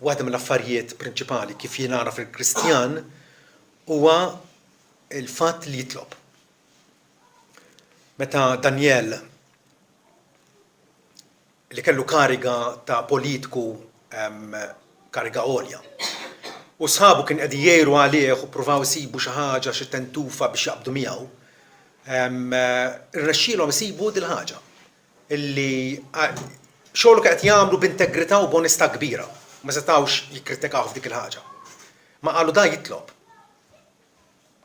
waħda mill-affarijiet prinċipali kif jien nara fil-Kristjan huwa il-fatt li jitlob. Meta Daniel li kellu kariga ta' politiku kariga għolja. U sħabu kien qegħdin jgħiru għalih u pruvaw isibu xi ħaġa xi tentufa biex jaqbdu miegħu. Irnexxielhom isibu dil ħaġa illi xogħlu qed jagħmlu b'integrità u b'onestà kbira. Ma setgħux jikkritikaw f'dik il-ħaġa. Ma qalu da jitlob.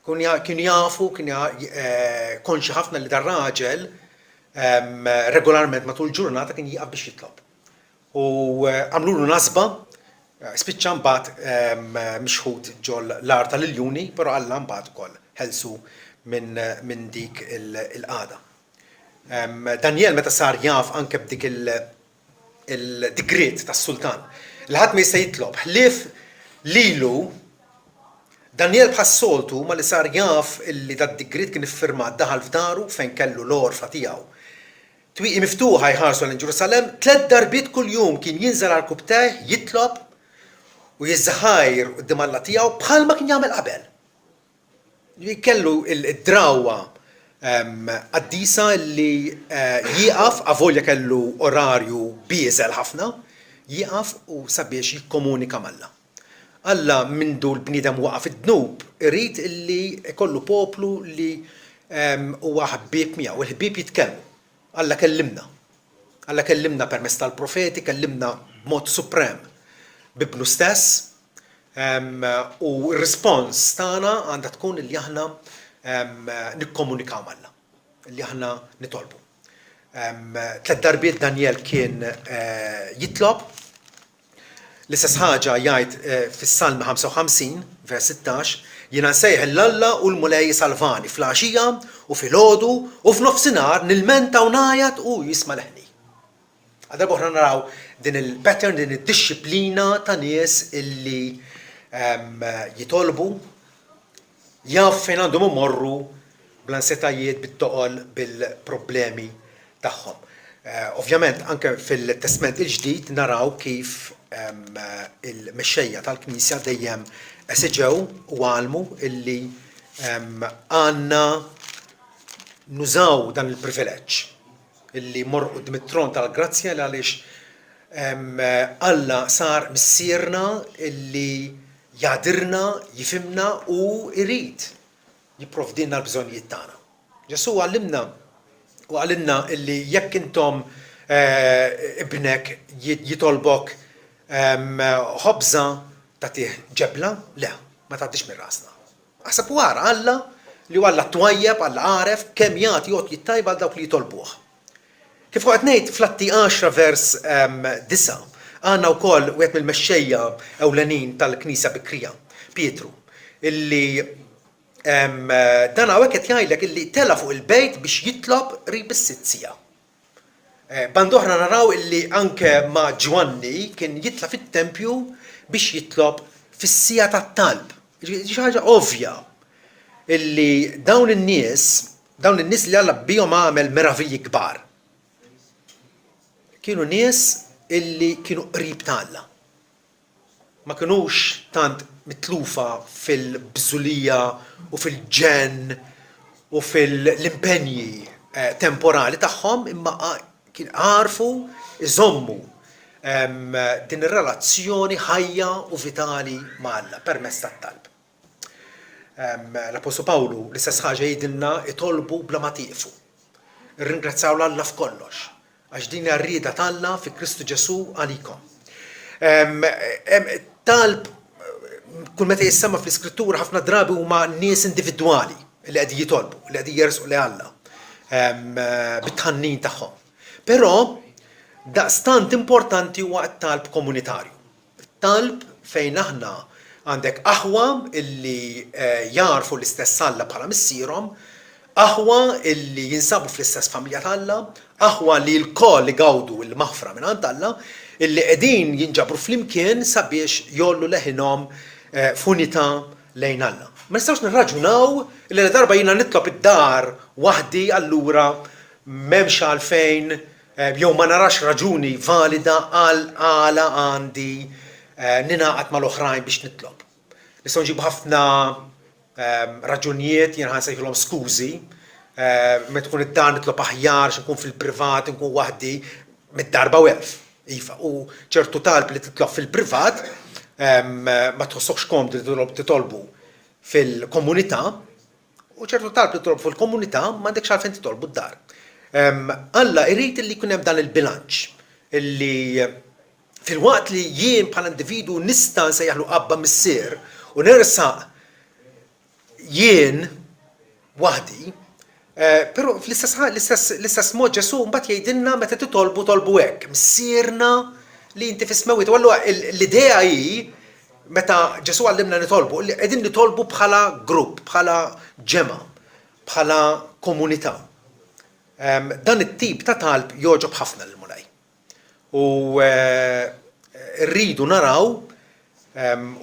Kienu jafu, konxi ħafna li dar raġel regolarment matul ġurnata kien jieqaf biex jitlob. U għamlulu nasba, spiċċa mbagħad mixħud ġol l-ar tal-iljuni, però Alla mbagħad ukoll ħelsu minn dik il-qagħda. Daniel meta sar jaf anke b'dik il-digriet tas-sultan. L-ħadd ma jista' jitlob. Ħlief lilu Daniel bħas-soltu ma li sar jaf illi dad-digriet kien iffirmat daħal f'daru fejn kellu l-orfa tiegħu. Twieqi miftuħa jħarsu lejn Ġerusalemm, 3 darbiet kuljum kien jinżel għal kubteh, jitlob u jiżħajr quddiem Alla tiegħu bħalma kien jagħmel qabel. Kellu id-drawwa qaddisa li jieqaf avolja kellu orarju bieżel ħafna, jieqaf u sabiex jikkomunika mal-Alla. Alla mindu l-bniedem waqaf id-dnub irid illi ikollu poplu li huwa ħbieb miegħu, il-ħbieb jitkellmu. Alla kellimna. Alla kellimna permezz tal-profeti, kellimna b'mod suprem bibnu stess u r-rispons tagħna għandha tkun illi aħna nikkomunikaw mal-Alla, illi aħna nitolbu. 3 darbiet Daniel kien jitlob. L-istess ħaġa jgħid fis-Salmi 55, vers 16, jiena nsejħ l-Alla u l-mulej salvani fl-għaxija u fil-għodu u f'nofsinhar nilmenta u ngħajat u jisma' leħni. Għal darba oħra naraw din il-pattern, din id-dixxiplina ta' nies illi jitolbu, jaf fejn għandhom imorru bl-ansetajiet bit-toqol bil-problemi tagħhom. Ovvjament anke fil-Testament il-ġdid naraw kif il-mexxejja tal-Knisja dejjem eseġew u għalmu illi għandna nużaw dan il-privileġġ illi mor quddiem it-tron tal-grazzja għaliex Alla sar missierna illi jgħadirna, jifhimna u jrid jipprovdilna l-bżonnijiet tagħna. Ġesu għallimna u għalilna illi jekk intom ibnek jitolbok ħobża tagħtih ġebla, le, ma tgħaddix minn rasna. Aħseb wara Alla li Alla twajjeb, Alla għaref kemm jagħti jgħod jittajb għal dawk li jitolbuh. Kif qed ngħid fl-Atti 10 vers 9 għandna wkoll wieħed mill-mexxejja ewlenin tal-Knisja Bikrija, Pietru, illi dan hawnhekk qed jgħidlek illi tela fuq il-bejt biex jitlob qrib is-sitt sigħa. Band oħra naraw illi anke ma' Ġwanni kien jitla fit-tempju biex jitlob fis-sigħa tat-talb. Xi ħaġa ovvja illi dawn in-nies li Alla bihom għamel meravilji kbar. Kienu nies illi kienu qrib ta' Alla. Ma kinux tant mitlufa fil-bżulija u fil-ġenn u fil-impenji temporali tagħhom imma kien għarfu iżommu din ir-relazzjoni ħajja u vitali ma' Alla permezz tat-talb. L-Apostolu Pawlu l-istess ħaġa jgħidilna itolbu bla ma tieqfu. Irringrazzjaw l-Alla f'kollox għax din hija r-rieda ta' fi Kristu Ġesu għalikom. Talb kull meta jissemma fl-Iskrittura ħafna drabi huma nies individwali li qegħdin jitolbu, li qegħdin jersqu li Alla bit-tħannin tagħhom. Però daqstant importanti huwa t-talb komunitarju. Talb fejn aħna għandek aħwa illi jarfu l-istess Alla bħala missierhom, aħwa illi jinsabu fl-istess familja tal-Alla, aħwa li l-koll gawdu l-maħfra minn għand Alla, illi qegħdin jinġabru flimkien sabiex jollu leħinhom f'unità lejn Alla. Ma nistgħux nirraġunaw illi darba jiena nitlob id-dar waħdi allura m'hemmx għalfejn jew ma narax raġuni valida għala għandi ninaqat mal-oħrajn biex nitlob. Nistgħu nġibu ħafna raġunijiet jien ħansejħilhom skużi, meta tkun id-dar nitlob aħjar nkun fil-privat, nkun waħdi mid-darba welf. Iva, u ċertu talb li titlob fil-privat ma tħossokx komdi titolbu fil-komunità, u ċertu talb li titolbu fil-komunità m'għandekx għalfejn titolbu d-dar. Alla irid li jkun hemm dan il-bilanċ illi fil-waqt li jien bħala individu nista' nsejjaħlu abba missier u nersaq jien waħdi, però fl-istess mod Ġesu mbagħad jgħidilna meta titolbu tolbu hekk, missierna li inti fis-smawiet. U allura l-idea hi meta Ġesu għallimna nitolbu, li qegħdin nitolbu bħala grupp, bħala ġema, bħala komunità. Dan it-tip ta' talb jogħġob ħafna lil mulaj. U rridu naraw,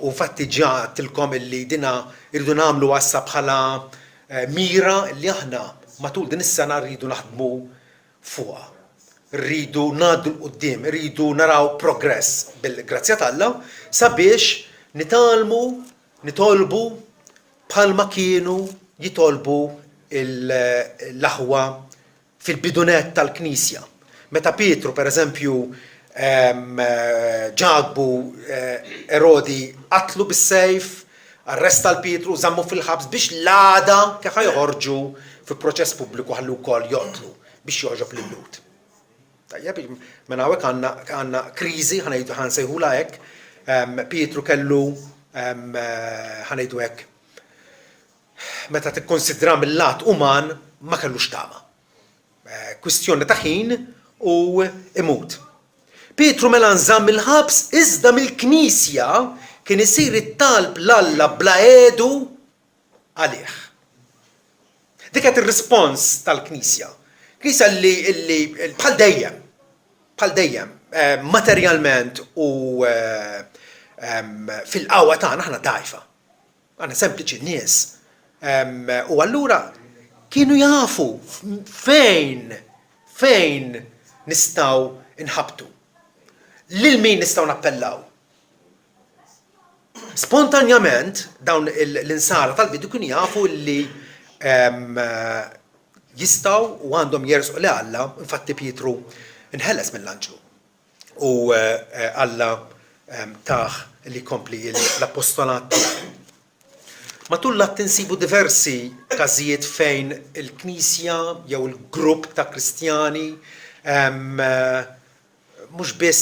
u fatti ġatilkom illi dina rridu nagħmlu għassa bħala mira li aħna matul din is-sena rridu naħdmu fuqha. Rridu ngħaddu l-qudiem, rridu naraw progress bil-grazzja t'Alla sabiex nitolbu bħalma kienu jitolbu l-aħwa fil-bidunet tal-Knisja. Meta Pietru pereżempju ġagbu Erodi qatlu bis-sejf, arresta l-Pietru, żammu fil-ħabs biex l-għada kif joħorġu fil-proċess pubbliku ħallu wkoll joqtlu biex joħroġ lil-Lut. Tajjeb, minn hawnhekk għandna kriżi ħansejħula hekk, Pietru kellu ħanejdu hekk meta tikkonsidra mill-lat uman ma kellux tama. Kwistjoni ta' ħin u imut. Pietru mela nżamm il-ħabs iżda mill-Knisja kien isir it-talb l-Alla bla edu għalih. Dik kienet ir-rispons tal-Knisja. Knisja li bħal dejjem materjalment u fil-qawwa tagħna aħna dgħajfa. Aħna sempliċi nies. U allura kienu jafu fejn nistgħu inħabtu. Lil min nistgħu nappellaw. Spontanjament dawn l-insara tal-bidu kienu jafu li jistgħu u għandhom jersqu li Alla, infatti Pietru inħeles mill-anġlu. U Alla taħ li kompli l-apostolat tiegħu. Matul l-att insibu diversi każijiet fejn il-Knisja jew il-grupp ta' Kristjani mhux biss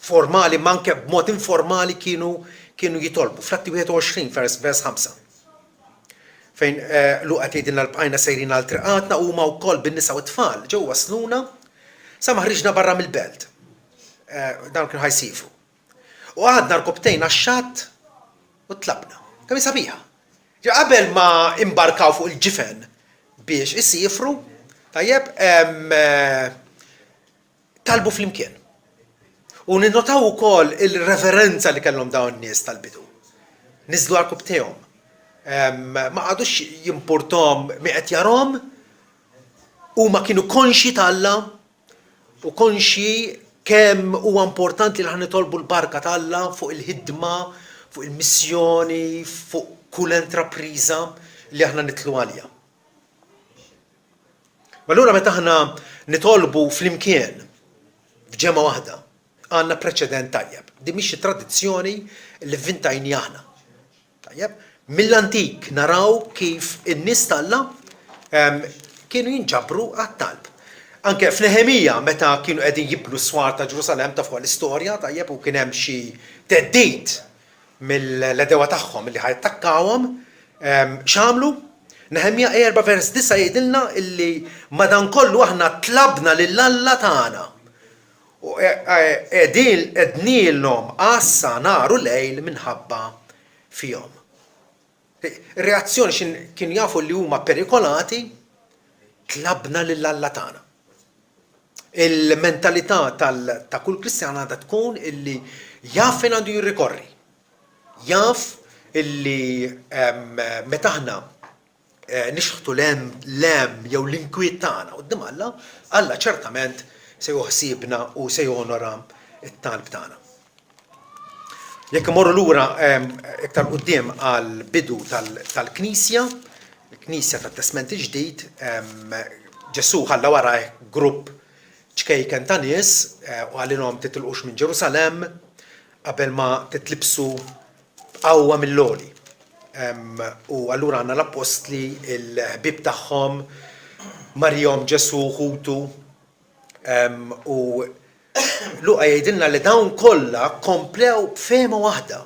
formali ma anke b'mod informali kienu jitolbu. Fl-Atti 21 vers 5. Fejn Luqa tgħidilna l-bqajna sejrin għal triqatna huma wkoll bin-nisa u t-tfal ġew wasluna sa ma ħriġna barra mill-belt. Dawn kienu ħajsifu. U għadna rkobtejn għax-xatt u tlabna. Kemm sabiħa. Qabel ma imbarkaw fuq il-ġifen biex isifru, tajjeb talbu flimkien. U ninnotaw ukoll il-reverenza li kellhom dawn nies tal-bidu. Niżlu għall-kubtejhom. Ma għadux jimpurtom mi qed jarhom, huma kienu konxi t'Alla u konxi kemm huwa importanti li nitolbu l-barka t'Alla fuq il-ħidma, fuq il-missjoni, fuq kull intrapriża li aħna nitlu għalija. Allura meta aħna nitolbu flimkien f'ġemma waħda, għandna preċedent tajjeb. Di mhix tradizzjoni li vvintajni aħna. Tajjeb? Mill-antik naraw kif in-nies t'Alla kienu jinġabru għat-talb. Anke f'Nehemija meta kienu qegħdin jibnu s-swar ta' Ġerusalem ta' fuq l-istorja tajjeb u kien hemm xi teddid mill-edewa tagħhom li ħajtakkawhom, x'għamlu? Nehemija 4 vers 9 jgħidilna illi madankollu aħna tlabna lill-Alla tagħna. U qednilhom għassa naru lejl minħabba fihom. Ir-reazzjoni kienu jafu li huma perikolati, tlabna lill-Alla tagħna. Il-mentalità ta' kull Kristjan għandha tkun illi jaf fejn għandu jirrikorri. Jaf illi meta aħna nixħtu l-em jew l-inkwiet tagħna quddiem Alla, Alla ċertament se joħsibna u se jonora t-talb tagħna. Jekk imorru lura iktar quddiem għal bidu tal-Knisja, il-Knisja tat-Testament il-Ġdid, Ġesu ħalla wara grupp ċkejken ta' nies u għalilhom titilqux minn Ġerusalemm qabel ma titlibsu qawwa mill-għoli. U allura għandna l-Apostli, il-ħbieb tagħhom, Marjom, Ġesu, Ħutu, u Luqa jgħidilna li dawn kollha komplew b'fehma waħda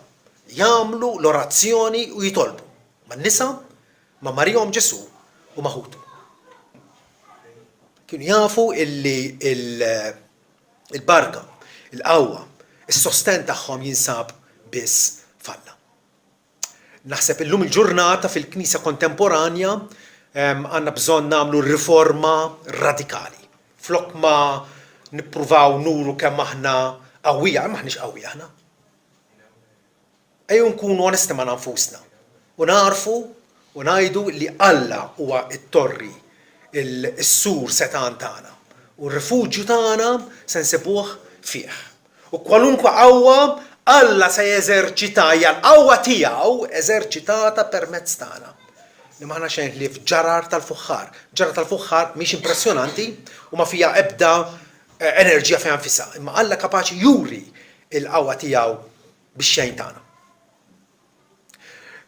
jagħmlu l-orazzjoni u jitolbu man-nisa, ma' Marjom, Ġesu u ma' Ħutu. Kienu jafu illi il-barka, il-qawwa, is-sosten tagħhom jinsab biss f'Alla. Naħseb illum il-ġurnata fil-Knisja kontemporanja għandna bżonn nagħmlu riforma radikali. Flok ma nippruvaw nuru kemm aħna qawwija, maħniex qawwija aħna. Ejju nkunu onesti ma' nfusna u narfu u ngħidu li Alla huwa t-torri, il-sur setan tagħna u r-rifuġju tagħna se nsibuh fih. U kwalunkwe qawwa Alla se jeżerċita l-qawwa tiegħu eżerċitata permezz tagħna. Li m'aħna xejn li f'ġarar tal-fuħħar. Ġarar tal-fuħħar mhix impressjonanti u ma fiha ebda enerġija fejn nfisha, imma Alla kapaċi juri l-qawwa tiegħu bix-xejn tagħna.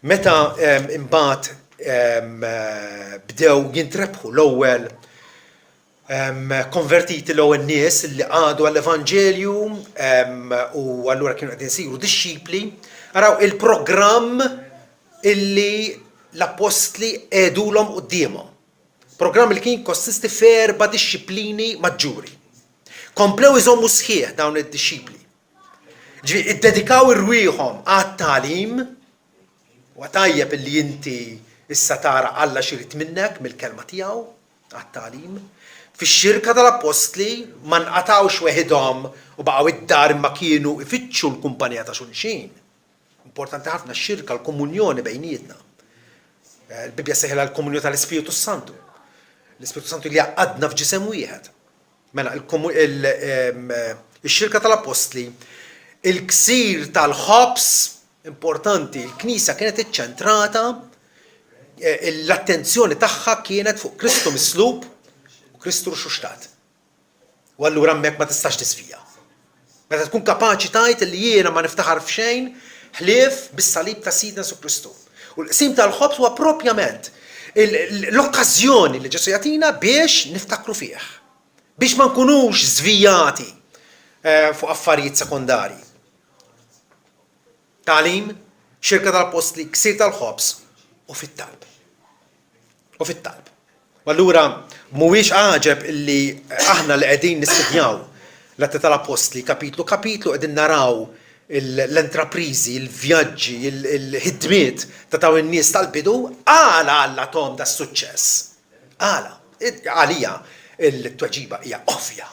Meta imbagħad bdew jintrebħu l-ewwel konvertiti l-ewwel nies li għadu għall-Evanġelju u allura kienu qegħdin isiru dixxipli, araw il-programm illi l-Apostli għedulhom qudiemhom. Programm li kien konsisti f'4 dixxiplini maġġuri. Komplew iżommu sħiħ dawn id-dixxipli. Ġifieri iddedikaw irwieħhom għat-tagħlim u tajjeb illi inti issa tara Alla x'irid minnek mill-kelma tiegħu għat-tagħlim. Fix-xirka tal-Apostli ma nqatawx weħidhom u baqgħu id-dar imma kienu ifittxu l-kumpanija ta' xulxin. Importanti ħafna x-xirka, l-komunjoni bejnietna. Il-Bibja seħilha l-komunjoni tal-Ispiritu Santu. L-Ispiritu Santu li għaqadna f'ġisem wieħed. Mela il-xirka tal-Apostli, il-ksir tal-ħobs importanti, il-Knisja kienet iċċentrata, l-attenzjoni tagħha kienet fuq Kristu mislub u Kristu rxuxtat. U allura hemmhekk ma tistax tisfija. Meta tkun kapaċi tgħid li jiena ma niftaħar f'xejn ħlief bis-salib ta' Sidna Jesu Kristu. U l-qsim tal-ħobs huwa proprjament l-okkażjoni li Ġesu jagħtina biex niftakru fih. Biex ma nkunux żvijati fuq affarijiet sekondarji. Tagħlim, xirka tal-Apostli, ksir tal-ħobs u fit-talb. U fit-talb. U allura mhuwiex għaġeb illi aħna li qegħdin nistudjaw l-Atti tal-Apostli kapitlu qegħdin naraw l-entrapriżi, il-vjaġġi, il-ħidmiet ta' dawn in-nies tal-bidu għala Alla tom da' suċċess. Għalija il-tweġiba hija ovvja.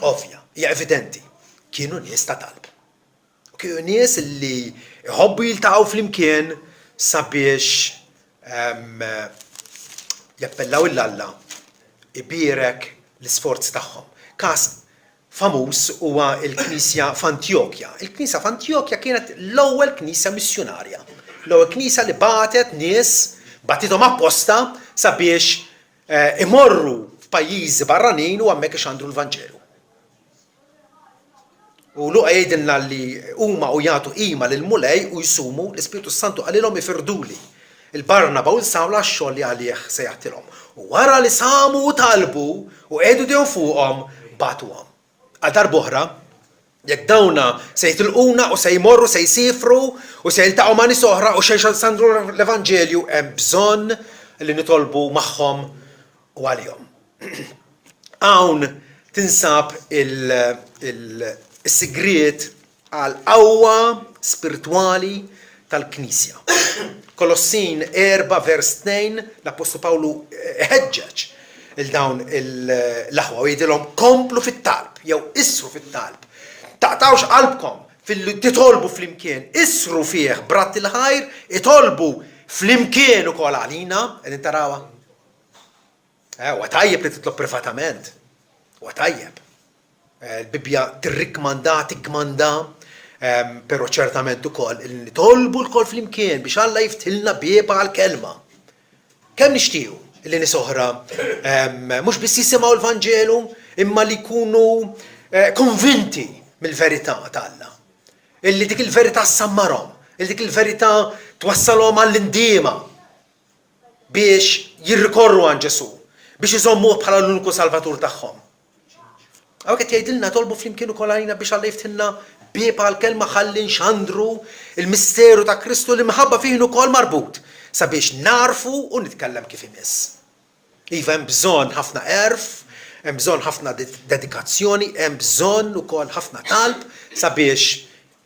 Ovvja, hija evidenti. Kienu nies ta' talb. Kienu nies li jħobbu jiltaqgħu flimkien sabiex jappellaw il-Alla ibirek l-isforzi tagħhom. Każ famuż huwa l-Knisja f'Antjokja. Il-Knisja f'Antjokja kienet l-ewwel Knisja missjonarja. L-ewwel Knisja li bagħtet nies bagħtithom apposta sabiex imorru f'pajjiżi barranin u hemmhekk ixandru l-Vanġelu. U Luqa jgħidilna li huma u jagħtu qima lil mulej u jsumu l-Ispiritu Santu qalilhom ifirduli il-Barnaba u l-Sawla x-xogħol li għalih se jagħtilhom. U wara li samu u talbu u qegħdu dejhom fuqhom bagħtuhom. Għal darb'oħra, jekk dawna se jitilquna u se jmorru se jsifru u se jiltaqgħu ma' nies oħra u se jsandru l-Evanġelju hemm bżonn li nitolbu magħhom u għalihom. Hawn tinsab is-sigriet għal qawwa spiritwali tal-Knisja. Kolossin 4 vers 2 l-Apostlu Pawlu ħeġġeġ il-dawn l-aħwa u jgħidilhom komplu fit-talb jew isru fit-talb. Taqtawx qalbkom titolbu flimkien, isru fih brat il-ħajr, itolbu flimkien ukoll għalina, qegħdin tarawha. Huwa tajjeb li titlob privatament. Huwa tajjeb. Il-Bibja tikmanda, però ċertament ukoll li nitolbu l-kol flimkien biex Alla jiftilna bieba għall-kelma. Kemm nixtiequ li nies oħra mhux biss jisimgħu l-Vanġelu imma li jkunu konvinti mill-verità ta' Alla. Illi dik il-verità sammarhom, illi dik il-verità twassalhom għall-indiema biex jirrikorru għan Ġesu, biex iżommuh bħala l-uniku salvatur tagħhom. Għaw qed jgħidilna tolbu flimkien ukoll għalina biex Alla jiftilna bieba għall-kelma ħalli nxandru il-misteru ta' Kristu li minħabba fih ukoll marbut sabiex narfu u nitkellem kif imiss. Iva hemm bżonn ħafna erf, hemm bżonn ħafna dedikazzjoni, hemm bżonn ukoll ħafna talb sabiex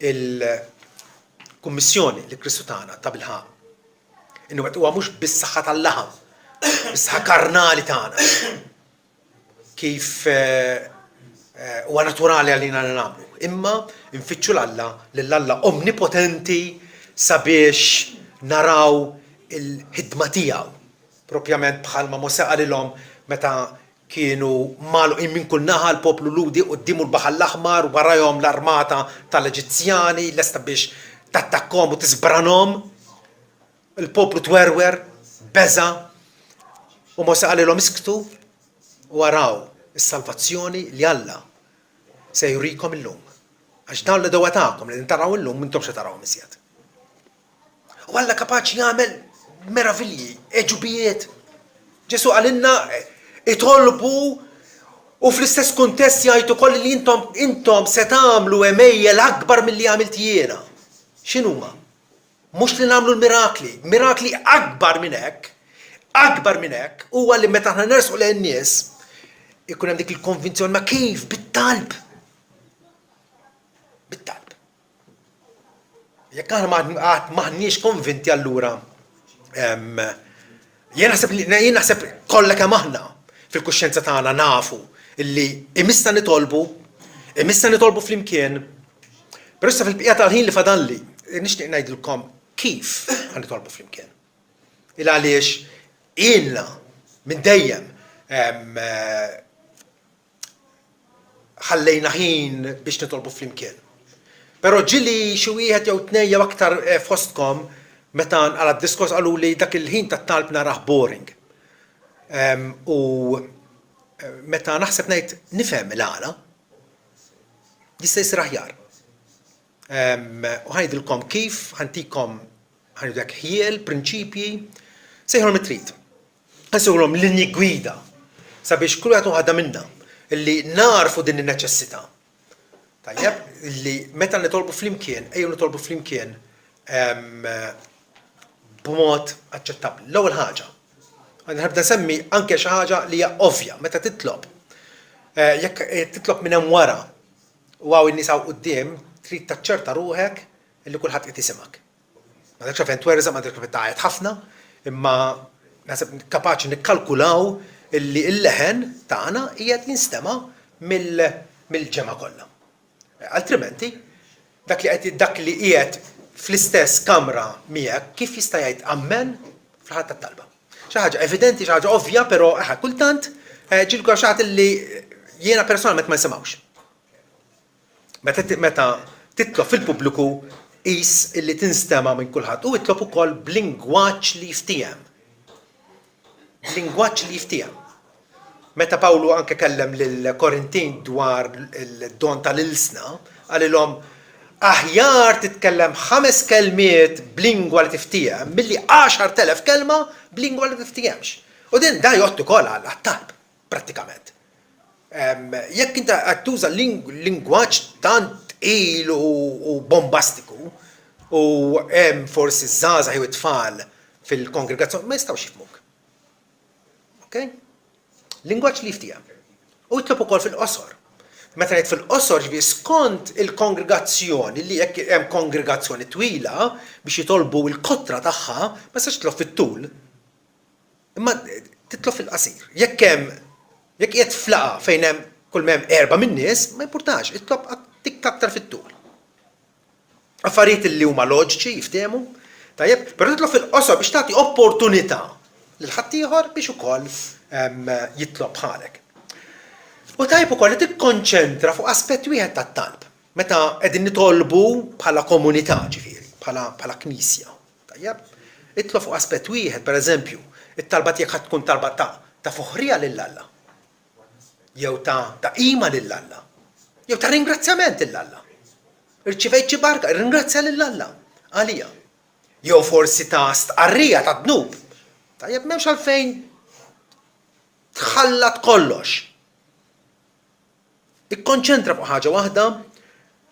il-kummissjoni li Kristu tagħna ta' bilħaq. Inhu qed huwa mhux bis-saħħa tal-laħam, bis-saħħa karnali tagħna. Kif huwa naturali għalina li nagħmlu. Imma nfittxu l-Alla lill-Alla omnipotenti sabiex naraw il-ħidma tiegħu. Propjament bħalma Mosè qalilhom meta kienu magħluqin minn kull naħa l-poplu ludi quddiem l-Baħar l-Aħmar warahom l-armata tal-Eġizzjani lesta biex tattakkhom u tisbranhom. Il-poplu twerwer, beża, u Mosè qalilhom isktu u waraw is-salvazzjoni li Alla se jurikom illum. Għax dawn li dewa tagħkom li taraw illum intom se tarawhom iżjed. U Alla kapaċi jagħmel meravilji, eġubijiet. Ġesu għalinna itolbu u fl-istess kuntest jgħidu koll li intom se tagħmlu emejjel akbar milli għamilt jiena. X'inhuma? Mhux li nagħmlu l-mirakli, mirakli akbar minn hekk huwa li meta aħna nersqu lejn nies ikun hemm dik il-konvinzjoni ma kif bit-talb. Bit-talb. Jekk aħna maħniex konvinti allura jien naħseb kollha kemm aħna fil-kuxjenza tagħna nafu illi imissa nitolbu flimkien, però issa fil-bqija tal-ħin li fadalli nixtieq ngħidilkom kif ħanitolbu flimkien. Il għaliex ilna minn dejjem ħallejna ħin biex nitolbu flimkien. Però ġili xi wieħed jew tnejn jew aktar fostkom meta għal diskors qalu li dak il-ħin tat-talb narah boring. U meta naħseb ngħid nifhem il-għala, jista' jsir aħjar. U ħajdilkom kif ħantikom ħanidek ħiel, prinċipji, sejħolhom it-trid. Ħansejħulhom linji gwida sabiex kull wieħed waħda minnha illi narfu din in-neċessità. Tajjeb, illi meta nitolbu flimkien, ejjew nitolbu flimkien b'mod aċċettabbli. L-ewwel ħaġa, nħabda nsemmi anke xi ħaġa li hija ovvja meta titlob. Jekk titlob minn hemm wara u għaw in-nies hawn quddiem, trid taċċerta ruħek illi kulħadd qed isimak. Ma dakx fejn twerża, ma dakx fejn taqgħed ħafna, imma naħseb kapaċi nikkalkulaw illi l-leħen tagħna qiegħed jinstema' mill-ġemgħa kollha. Altrimenti, dak li qiegħed fl-istess kamra miegħek kif jista' jgħid ammen fl-ħadd tat-talba. Xi ħaġa evidenti, xi ħaġa ovvja, però kultant ġilku xi ħadd li jiena personalment ma nsimgħux. Meta titlob fil-pubbliku qis illi tinstema' minn kulħadd u itlob ukoll b'lingwaġġ li jiftiem. Lingwaġġ li jiftiem. Meta Pawlu anke kellem lill-Korintin dwar il-don tal-ilsna, għalilhom aħjar titkellem 5 kelmiet b'lingwa li tiftiem milli 10,000 kelma b'lingwa li tiftihemx. U din da jgħottu ukoll għat-talb, prattikament. Jekk inta qed tuża lingwaġġ tant tqil u bombastiku u hemm forsi żgħażagħ jew it-tfal fil-kongregazzjoni ma jistgħux jifhmuk. Okay? Lingwaġġ li jiftiem. U jitlob ukoll fil-qosor. Meta ngħid fil-qosor ġifieri skont il-kongregazzjoni li jekk hemm kongregazzjoni twila biex jitolbu l-kotra tagħha ma sax titlob fit-tul. Imma titlob fil-qasir. Jekk qiegħed flaqa fejn hemm kull hemm 4 min-nies ma jimpurtax, itlob tik aktar fit-tul. Affarijiet li huma loġiċi jiftehmu, Tajjeb, però titlob fil-qosor biex tagħti opportunità lil ħaddieħor biex ukoll jitlob bħalek. U tajjeb ukoll li tikkonċentra fuq aspett wieħed tat-talb. Meta qegħdin nitolbu bħala komunità ġifieri, bħala knisja. Tajjeb, itlob fuq aspett wieħed, pereżempju, it-talba tiegħek ħadd tkun talba ta' fuħrija lill-Alla. Jew ta' qima lill-Alla. Jew ta' ringrazzjament lill-Alla. Irċivejt xi barka, irringrazzja lill-Alla għalija. Jew forsi ta' stqarrija ta' dnub. Tajjeb m'hemmx għalfejn tħallat kollox. Ikkonċentra fuq ħaġa waħda,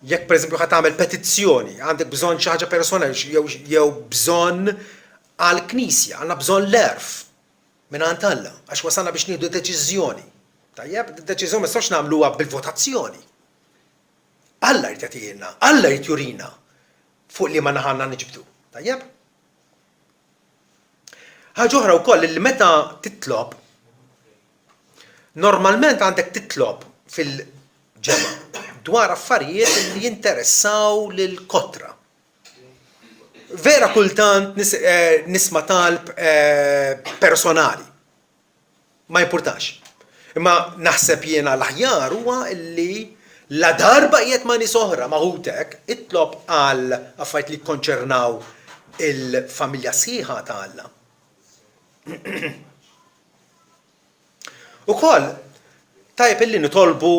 jekk pereżempju ħadd tagħmel petizzjoni, għandek bżonn xi ħaġa personali jew bżonn għall-Knisja, għandna bżonn l-erf mingħand Alla għax wasalna biex nieħdu deċiżjoni. Tajjeb, id-deċiżjoni ma nistgħux nagħmluha bil-votazzjoni. Alla jrid jagħtina, Alla jrid jurina fuq li ma naħanna niġbdu. Tajjeb? Ħaġa oħra wkoll li meta titlob, normalment għandek titlob fil-ġemgħa dwar affarijiet li jinteressaw lil-kotra. Vera kultant nisma' talb personali. Ma jimpurtax. Imma naħseb jiena l-aħjar huwa li la darba qiegħed ma' nies oħra magħhudek itlob għal affarijiet li jikkonċernaw il-familja sħiħa ta' Alla. Ukoll tajjeb illi nitolbu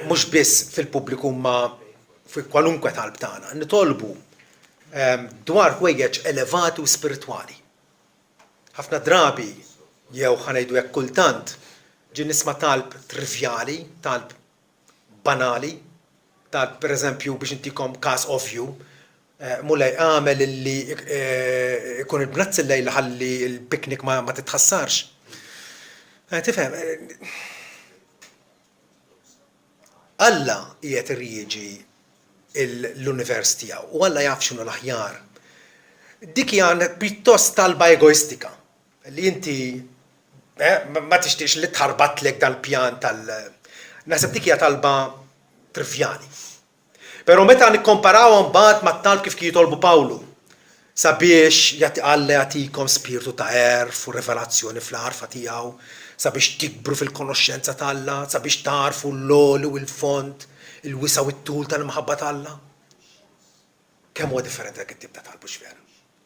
mhux biss fil-pubbliku ma fi kwalunkwe talb tagħna, nitolbu dwar ħwejjeġ elevati u spiritwali. Ħafna drabi jew ħanejdu hekk kultant ġie nisma' talb trivjali, talb banali, talb pereżempju biex intikom każ ovvju, mulej għamel illi ikun il-bnazz il-lejla ħalli l-piknik ma titħassarx. Tifhem, Alla qiegħed irrieġi l-univers tiegħu u Alla jaf x'inhu l-aħjar. Dik hija pjuttost talba egoistika li inti ma tixtieqx li tħarbatlek dal-pjan naħseb dik hija talba trivjali. Però meta nikkomparaw mbagħad mat-talb kif jitolbu Pawlu sabiex Alla jagħtikom spiritu ta' erf u revelazzjoni fl-arfa tiegħu, sabiex tikbru fil-konoxxenza ta' Alla, sabiex tarfu l-loli u l-font, il-wisa u t-tul tal-imħabba ta' Alla. Kemm huwa differenti dak it-tip ta' talb mhux vera.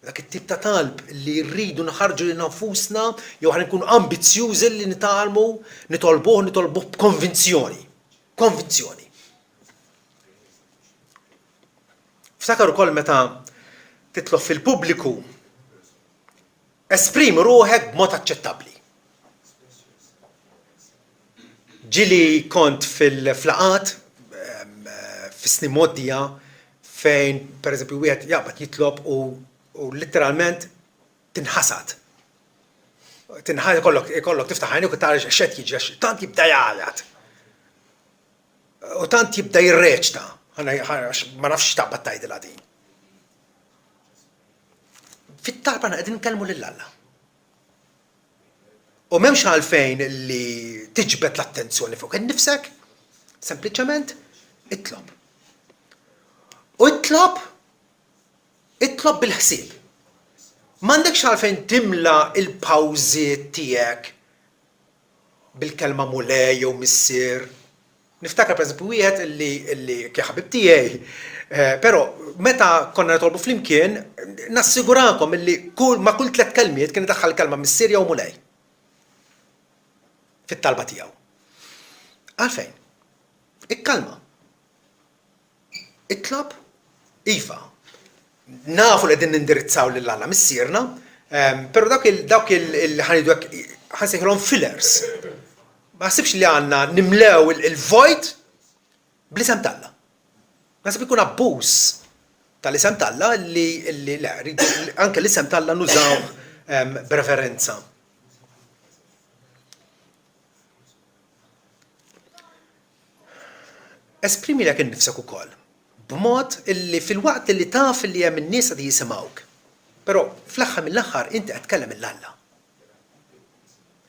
Dak it-tip ta' talb li rridu nħarġu lil nfusna jew ħan nkunu ambizzjużi li nitolbuh b'konvinzjoni. Konvinzjoni. Ftakar ukoll meta titlob fil-pubbliku esprimi ruħek b'mod aċċettabbli. Ġili kont fil-flaqat fis-snin moddija fejn pereżempju wieħed jaqbad jitlob u literalment tinħasad. Ikollok tiftaħ għajnejk u tara x'qed jiġri, tant jibda jgħajjad. U tant jibda jirreċta, ma nafx x'taqbad tgħidilha din. Fit-talba qegħdin nkellmu lil Alla. U m'hemmx għalfejn li tiġbed l-attenzjoni fuq innifsek, sempliċement itlob. U itlob bil-ħsieb. M'għandekx għalfejn timla il-pawżiet tiegħek bil-kelma mulej jew missier. Niftakar pereżempju wieħed illi kien ħabib tiegħi, però meta konna nitolbu flimkien nassigurakom illi ma' kull 3 kelmiet kien idaħħal kelma missier jew mulej fit-talba tiegħu. Għalfejn? Ikkalma. Itlob, iva. Nafu li qegħdin nindirizzaw lil Alla missierna, però dawk il-ħanidu ħansejħilhom fillers. Ma ħsibx li għandna nimlew il-vojt bl-isem ta' Alla. Naħseb ikun abbuż tal-isem ta' Alla li anke l-isem ta' Alla nużaw b'referenza. Esprimi lek innifsek ukoll b'mod illi fil-waqt li taf li hemm in-nies qed jisimgħuk. Però fl-aħħar mill-aħħar inti qed tkellem il-Alla.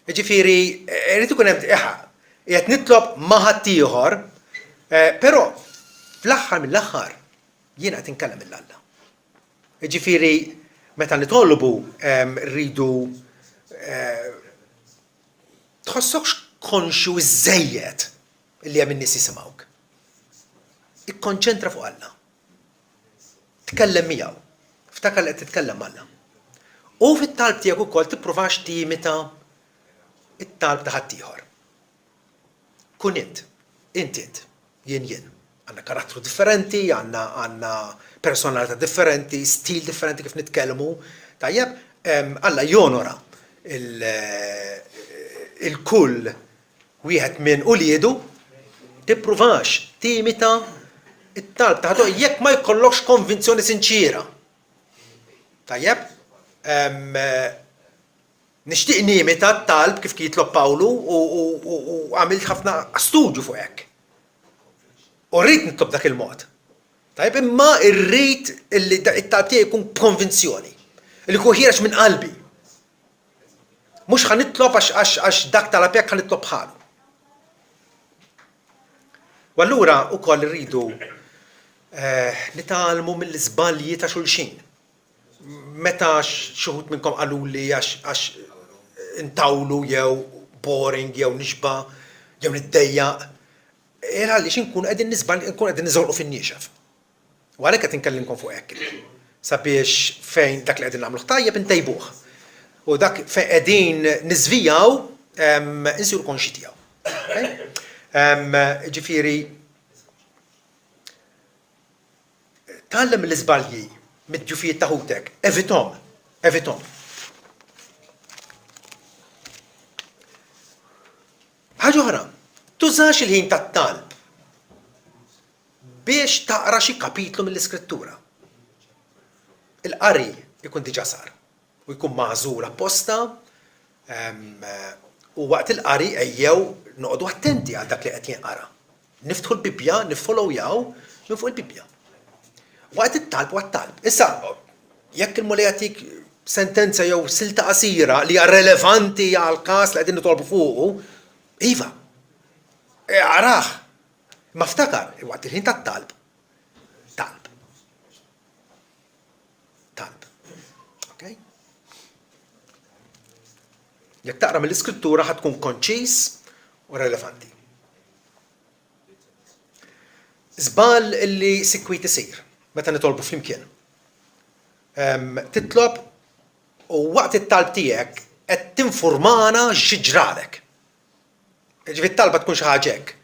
Jiġifieri irid ikun hemm qiegħed nitlob ma' ħadd ieħor, però fl-aħħar mill-aħħar jiena qed inkellem il-Alla. Jiġifieri meta nitolbu rridu tħossokx konxu iż-żejjed li hemm in-nies jisimgħuk. Ikkonċentra fuq Alla. Tkellem miegħu. Ftakar li qed titkellem Alla. U fit-talb tiegħek ukoll tippruvax timita it-talb ta' ħaddieħor. Kun int, jien. Għandna karattru differenti, għandna personalità differenti, stil differenti kif nitkellmu. Tajjeb, Alla jonora il-kull wieħed minn uliedu tippruvax timita it-talb ta' ħaddieħor jekk ma jkollokx konvinzjoni sinċira. Tajjeb, nixtieq nimita t-talb kif jitlob Pawlu u għamilt ħafna studju fuq hekk. U rrid nitlob dak il-mod. Tajjeb, imma rrid li it-talb tiegħi jkun b'konvinzjoni, li jkun ħireġ minn qalbi. Mhux ħanitlob għax dak talab hekk ħanitlob bħalu. U allura wkoll irridu nitgħallmu mill-iżbalji ta' xulxin. Meta xi wħud minnkom qaluli għax intawlu jew boring jew nixba jew niddejjaq. Għaliex inkun qegħdin nisbal, inkun qegħdin niżolqu fin-niexef. U għalhekk qed inkellimkom fuq hekk. Sabiex fejn dak li qegħdin nagħmluh tajjeb intejbuh. U dak fejn qegħdin niżvijaw insiru konxi tiegħu. Ġifieri tgħallem mill-iżbalji mid-ġufijiet ta' ħutek, evitom. Ħaġa oħra, tużax il-ħin tat-talb biex taqra xi kapitlu mill-Iskrittura. Il-qari jkun diġà sar u jkun magħżul apposta u waqt il-qari ejjew noqogħdu attenti għal dak li qed jinqara. Niftħu l-Bibja, niffollowjaw minn fuq il-Bibja. Waqt it-talb u għat-talb. Issa, jekk il-mulej jagħtik sentenza jew silta qasira li hija relevanti għal każ li qegħdin nitolbu fuqu, iva. Araħ. Ma ftakar, waqt il-ħin tat-talb. Talb. Okay? Jekk taqra mill-Iskrittura ħad tkun konċis u relevanti. Żball li sikwit isir. Meta nitolbu flimkien. Titlob u waqt it-talb tiegħek qed tinfurmana x'ġralek. Ġifieri t-talba tkun xi ħaġa hekk.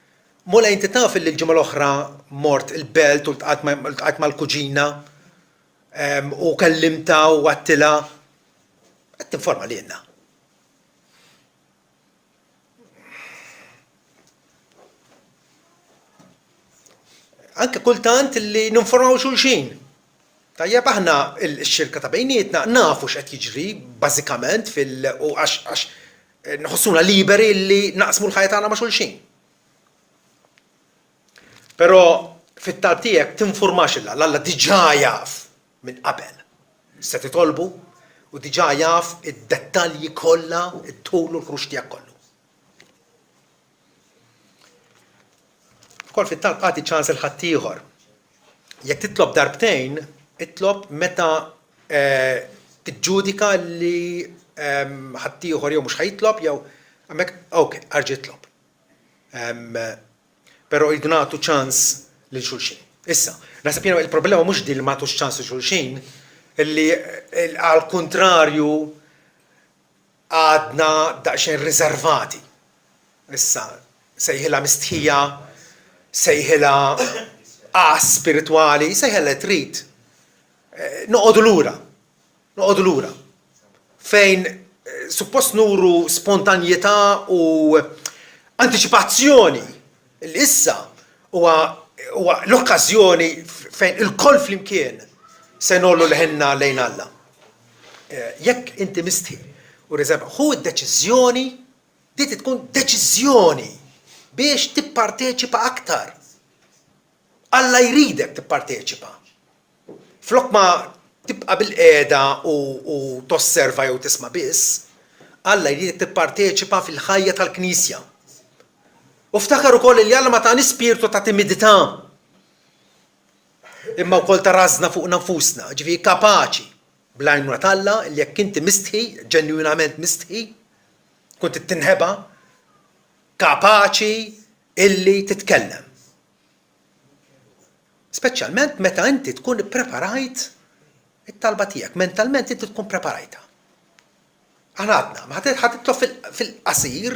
Mola inti taf li l-ġimgħa l-oħra mort il-belt u ltqajt mal-kuġina u kellimta u għattilha qed tinforma lilna. Anke kultant li ninformaw xulxin. Tajjeb aħna x-xirka ta' bejnietna nafu x'qed jiġri bażikament u għax nħossuna liberi li naqsmu l-ħajja tagħna ma' xulxin. Però fit-talb tiegħek tinformax l-Alla diġà jaf minn qabel. Se titolbu u diġà jaf id-dettalji kollha, it-tul u l-krux tiegħek kollu. Kol fit-talb għati ċans il-ħaddieħor. Jekk titlob darbtejn, itlob meta tiġġudika li ħaddieħor jew mhux ħajtlob jew hemmhekk arġi' itlob. Però jridu nagħtu ċans lil xulxin. Issa, naħseb jiena il-problema mhux din li m'għatux ċans lil xulxin, illi għal kontrarju għadna daqsxejn riservati. Issa, sejħilha mistħija, sejħilha spiritwali, sejħilha trid. Noqogħdu lura. Fejn suppost nuru spontanjetà u antiċipazzjoni. Issa huwa l-okkażjoni fejn il-koll flimkien se nollu leħenna lejn Alla. Jekk inti mistħi u riserva, hu d-deċiżjoni, di tkun deċiżjoni biex tipparteċipa aktar. Alla jridek tipparteċipa. Flok ma tibqa' bil-qiegħda u tosserva jew tisma' biss, Alla jridek tipparteċipa fil-ħajja tal-Knisja. U ftakar ukoll li Alla ma tani spirtu ta' timidità. Imma wkoll ta' rażna fuq nafusna, ġifieri kapaċi bl-għajnuna talla li jekk inti mistħi, ġenwinament mistħi, kont tinħeba kapaċi illi titkellem. Speċjalment meta inti tkun ippreparajt it-talba tiegħek, mentalment inti tkun preparajta. Aħna għadna, ma ħatitlob fil-qasir,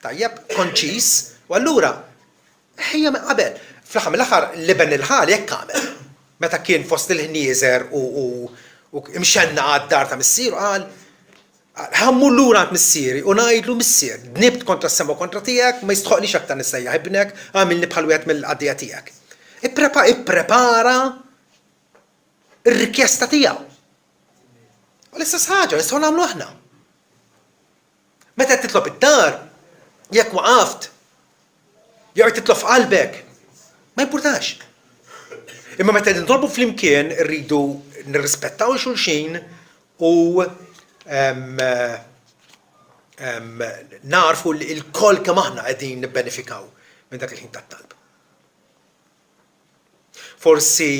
tajjeb, konċis, u allura ħejja minn qabel. Fl-aħħar mill-aħħar liben il-ħal jekk għamel. Meta kien fost il-ħnieżer u mxenna għad-dar ta' missieru qal ħammu lura għand missieri u ngħidlu missier, dnibt kontra s-sema kontra tiegħek, ma jistħoqniex aktar nissejjaħ ibnek, għamilni bħal wieħed mill-qaddija tiegħek. Ipprepara ir-rikjesta tiegħu. U l-istess ħaġa nistgħu nagħmlu aħna. Meta titlob id-dar, jekk waqaft, jew titlob f'qalbek, ma jimpurtax. Imma meta nitolbu flimkien irridu nirrispettaw xulxin u narfu il-kol kemm aħna qegħdin nibbenefikaw minn dak il-ħin tat-talb. Forsi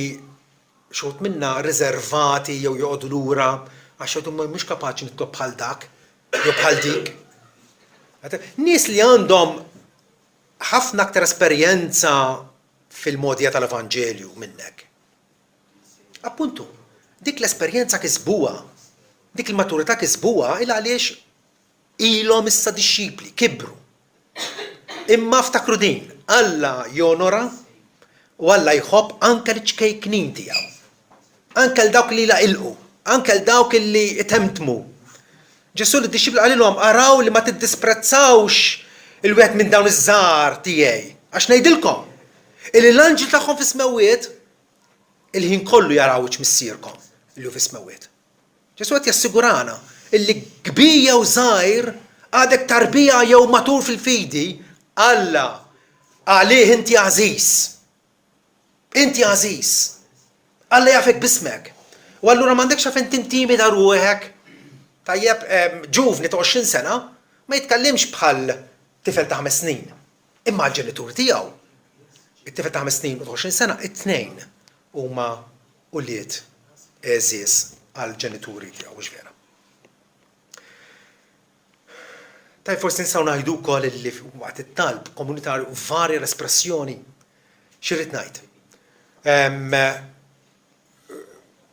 xogħod minna riservati jew joqogħdu lura għax għadhom mhux kapaċi nitlob bħal dak jew bħal dik. Nies li għandhom ħafna aktar esperjenza fil-modija tal-Evanġelju minnek. Appuntu, dik l-esperjenza kisbuha, dik il-maturità kisbuha il għaliex ilhom issa dixxipli, kibru. Imma ftakru din, Alla jonora u Alla jħobb anke l-ċkejknin tiegħu. Anke l-dawk li laqilqu, anke l-dawk li itemtmu. Ġesu li d-dixxipli qalilhom araw li ma tiddisprezzawx il-wieħed minn dawn iż-żgħar tiegħi. Għax ngħidilkom, l-anġel tagħhom fis-smewwiet il-ħin kollu jaraw missierkom li hu fis-smewwiet. Ġesu qed jassigurana illi kbija u żgħir għadek tarbija jew matur fil-fidi Alla għalih inti għażiż. Inti għażiż. Alla jafek bismek. U allura m'għandekx fejn tintimida ruħek. Tajjeb ġuvni ta' 20 sena ma jitkellimx bħal tifel ta' 5 snin. Imma l-ġenituri tiegħu. It-tifel ta' 5 snin u 20 sena, it-tnejn huma ulied eżies għall-ġenituri tiegħu mhux vera. Taj forsi nistgħu ngħidu wkoll li waqt it-talb komunitarju varja l-espressjoni xirrid ngħid.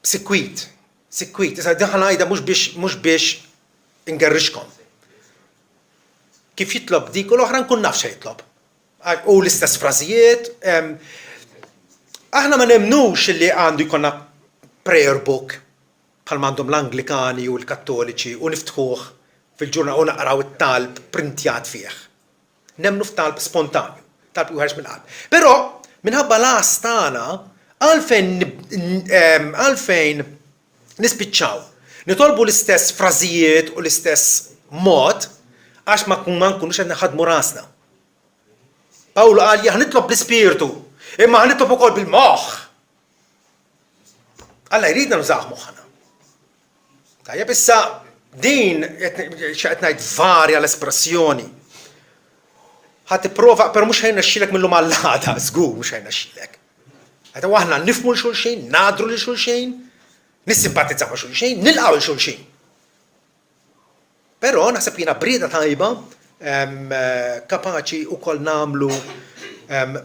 Sikwit. Issa daħal ngħidha mhux biex ingerrixkom. Kif jitlob dik u l-oħra nkun naf x'e jitlob. U l-istess frażijiet. Aħna ma nemnux li għandu jkollna prayer book bħal m'għandhom l-Anglikani u l-Kattoliċi u niftħuh fil-ġurnata u naqraw it-talb printjat fih. Nemnu f'talb spontanju, talb juħarġ mill-qalb. Però minħabba l-għas tagħna għalfejn nispiċċaw. Nitolbu l-istess frażijiet u l-istess mod għax ma nkunux qed naħadmu rasna. Pawlu qal ħnitlob bl-ispirtu, imma ħnitlob ukoll bil-moħħ. Alla jridna nużaw moħħna. Tajjeb issa din qed ngħid varja l-espressjoni. Ħadd tipprova però mhux ħajnexxielek millum għall-għada, żgur mhux ħajnexxielek. Għeta aħna nifhmu l-xulxin, nadru lil xulxin, nissimpatizzaw ma' xulxin, nilqgħu l-xulxin. Però naħseb jiena brieda tajba kapaċi wkoll nagħmlu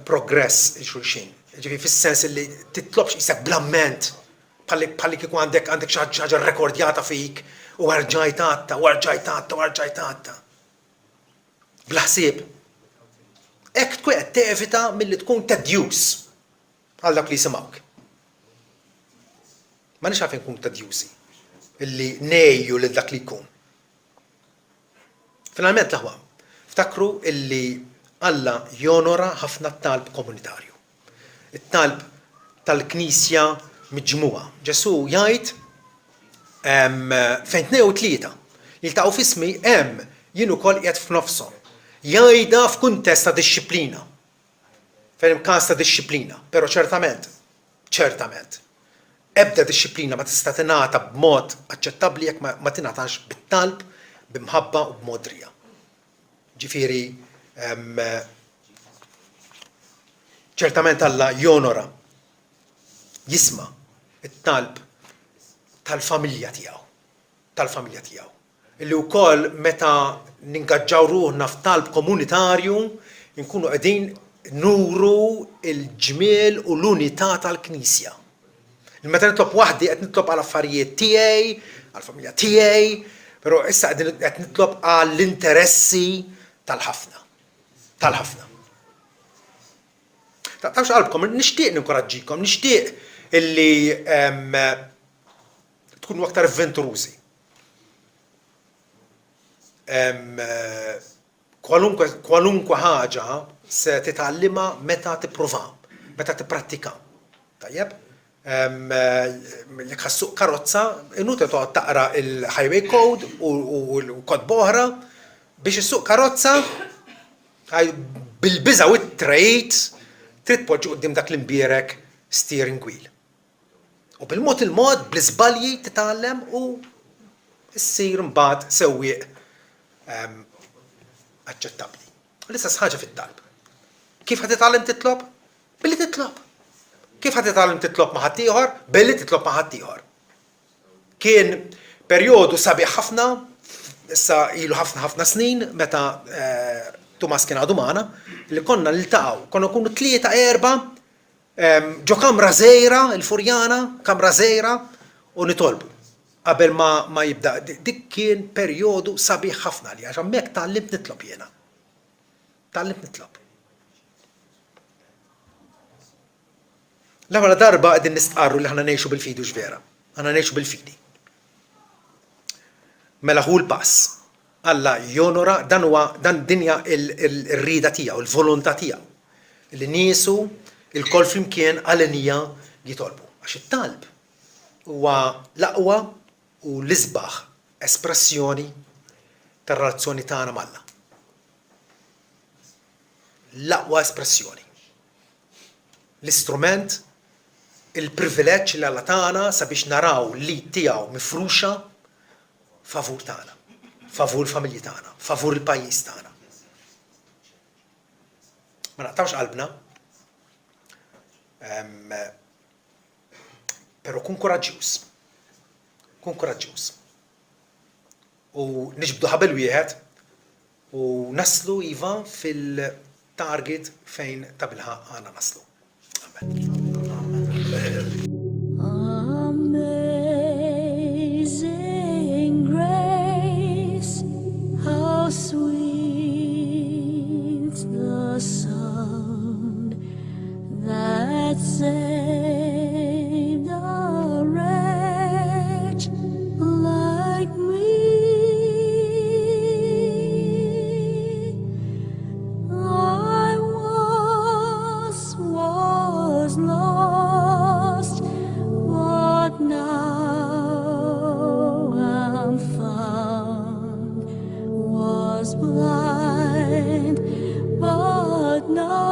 progress il-xulxin. Ġifieri fis-sens li titlobx isek blamment bħalli kieku għandek xi ħaġa rrekordjata fik u arġajt għatta. Bla ħsieb. Hekk tkun qed tevita milli tkun tedjus għal dak li jisimgħuk. Ma nix għalfejn nkun tedjusi illi ngħejju lil dak li jkun. Finalment l-aħwa, ftakru illi Alla jonora ħafna t-talb komunitarju. It-talb tal-Knisja miġmuwa. Ġesu jgħid fejn 2 u 3 jiltaqgħu f'ismi hemm jien ukoll qiegħed f'nofshom. Jgħidha f'kuntest ta' dixxiplina. Fejn każ ta' dixxiplina, però ċertament, ebda dixxiplina ma tista' tingħata b'mod aċċettabbli jekk ma tingħatax bit-talb, b'imħabba u b'mod rija. Ġifieri ċertament Alla jonora jisma' it-talb tal-familja tiegħu. Tal-familja tiegħu. Illi wkoll meta ningaġġaw ruħna f'talb komunitarju, nkunu qegħdin nuru il-ġmiel u l-unità tal-Knisja. Meta nitlob waħdi qed nitlob għal affarijiet tiegħi, għall-familja tiegħi, però issa qed nitlob għall-interessi tal-ħafna. Tal-ħafna. Taqtawx qalbkom, nixtieq ninkoraġġikom, nixtieq illi tkunu aktar avventurużi. Kwalunkwe ħaġa se titgħallima meta tippruva, meta tipprattika. Tajjeb? Jekk ħassuq karozza, inutli toqgħod taqra il-highway code u l-kod boħra biex issuq karozza bil-biża u t-trejt trid poġġi quddiem dak l-imbierek steering wheel. U bil-mod bl-iżbalji titgħallem u ssir mbagħad sewwieq aċċettabbli. L-istess ħaġa fit-talb. Kif ħad titgħallem titlob? Billi titlob. Kif ħad titgħallem titlob ma' ħadd ieħor? Billi titlob ma' ħadd ieħor. Kien perjodu sabiħ ħafna, issa ilu ħafna snin meta Tumas kien għadu magħna, li konna niltaqgħu, konna nkunu 3-4 ġo kamra żgħira, il-Furjana, kamra żgħira u nitolbu. Qabel ma jibda, dik kien perjodu sabiħ ħafna li għax hemmhekk tallimt nitlob jiena. Tallimt nitlob. L-ewwel darba qegħdin nistqarru li ħana ngħixu bil-fidi x'vera. Ħana ngħixu bil-fidi. Mela hu l-pass. Alla jonora dan dinja il-rida tiegħu, il-volontà tiegħu. Li niesu il-kol flimkien għal-nija jitolbu. Għax it-talb huwa l-aqwa u l-isbaħ espressjoni tar-relazzjoni tagħna mal-Alla. L-aqwa espressjoni. L-istrument, il-privileġġ li Alla tagħna sabiex naraw li tiegħu mifruxa favur tagħna. Favur il-familji tagħna, favur il-pajjiż tagħna. Ma naqtawx qalbna, però kun koraġġjuż. Kun koraġġjuż. U niġbdu ħabel wieħed u naslu iva fil-target fejn ta' bilħaq għandna naslu. Amen. Sweet the sound that saved a wretch like me. I was lost, but now I'm found. Was blind, but now